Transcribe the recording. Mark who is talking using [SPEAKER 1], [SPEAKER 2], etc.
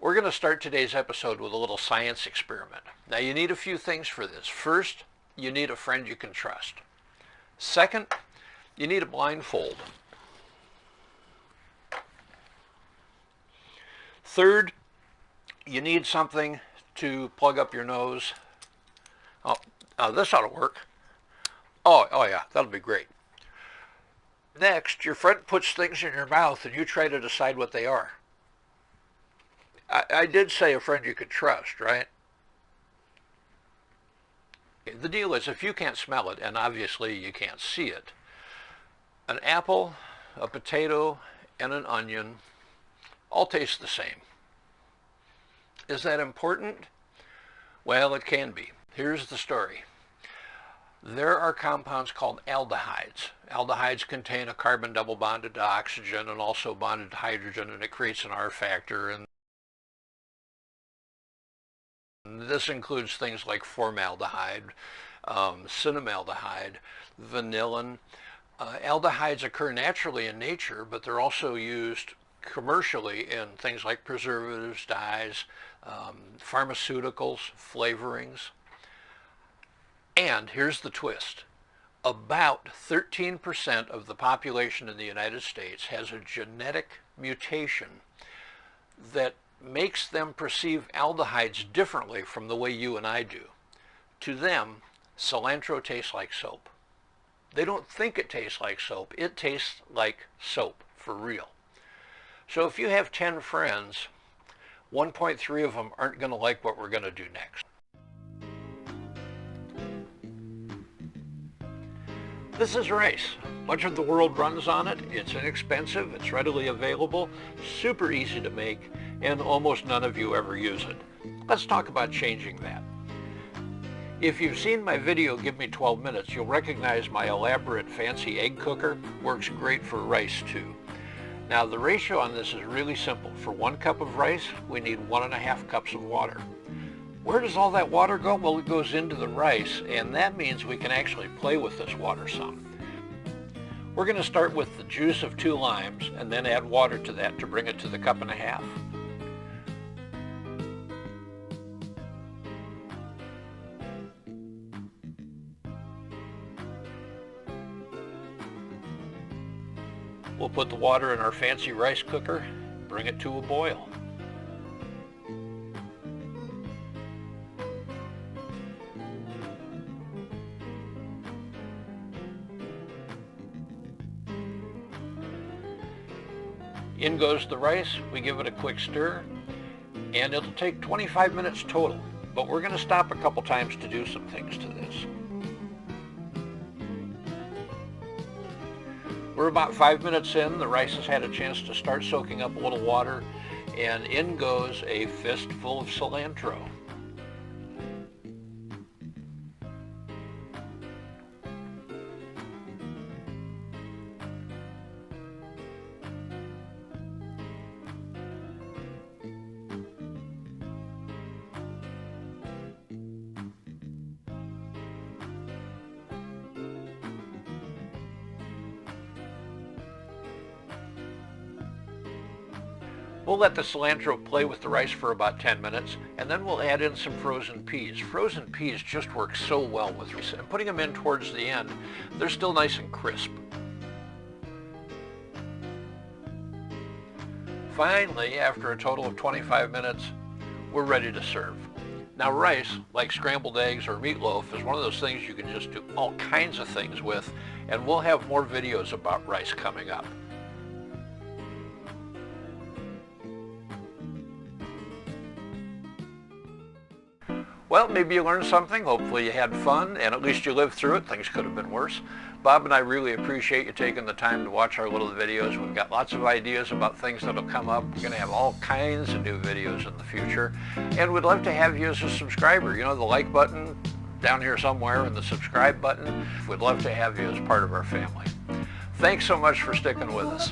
[SPEAKER 1] We're going to start today's episode with a little science experiment. Now you need a few things for this. First, you need a friend you can trust. Second, you need a blindfold. Third, you need something to plug up your nose. This ought to work. Oh yeah, that'll be great. Next, your friend puts things in your mouth and you try to decide what they are. I did say a friend you could trust, right? The deal is, if you can't smell it, and obviously you can't see it, an apple, a potato, and an onion all taste the same. Is that important? Well, it can be. Here's the story. There are compounds called aldehydes. Aldehydes contain a carbon double bonded to oxygen and also bonded to hydrogen, and it creates an R factor. And this includes things like formaldehyde, cinnamaldehyde, vanillin. Aldehydes occur naturally in nature, but they're also used commercially in things like preservatives, dyes, pharmaceuticals, flavorings. And here's the twist. About 13% of the population in the United States has a genetic mutation that makes them perceive aldehydes differently from the way you and I do. To them, cilantro tastes like soap. They don't think it tastes like soap. It tastes like soap, for real. So if you have 10 friends, 1.3 of them aren't going to like what we're going to do next. This is rice. Much of the world runs on it. It's inexpensive, it's readily available, super easy to make, and almost none of you ever use it. Let's talk about changing that. If you've seen my video, Give Me 12 Minutes, you'll recognize my elaborate fancy egg cooker. Works great for rice too. Now the ratio on this is really simple. For 1 cup of rice, we need 1.5 cups of water. Where does all that water go? Well, it goes into the rice, and that means we can actually play with this water some. We're going to start with the juice of 2 limes and then add water to that to bring it to the 1.5 cups. We'll put the water in our fancy rice cooker, bring it to a boil. In goes the rice, we give it a quick stir, and it'll take 25 minutes total, but we're going to stop a couple times to do some things to this. We're about 5 minutes in, the rice has had a chance to start soaking up a little water, and in goes a fistful of cilantro. We'll let the cilantro play with the rice for about 10 minutes, and then we'll add in some frozen peas. Frozen peas just work so well with rice, and putting them in towards the end, they're still nice and crisp. Finally, after a total of 25 minutes, we're ready to serve. Now rice, like scrambled eggs or meatloaf, is one of those things you can just do all kinds of things with, and we'll have more videos about rice coming up. Well, maybe you learned something, hopefully you had fun, and at least you lived through it. Things could have been worse. Bob and I really appreciate you taking the time to watch our little videos. We've got lots of ideas about things that'll come up. We're going to have all kinds of new videos in the future, and we'd love to have you as a subscriber. You know, the like button down here somewhere and the subscribe button. We'd love to have you as part of our family. Thanks so much for sticking with us.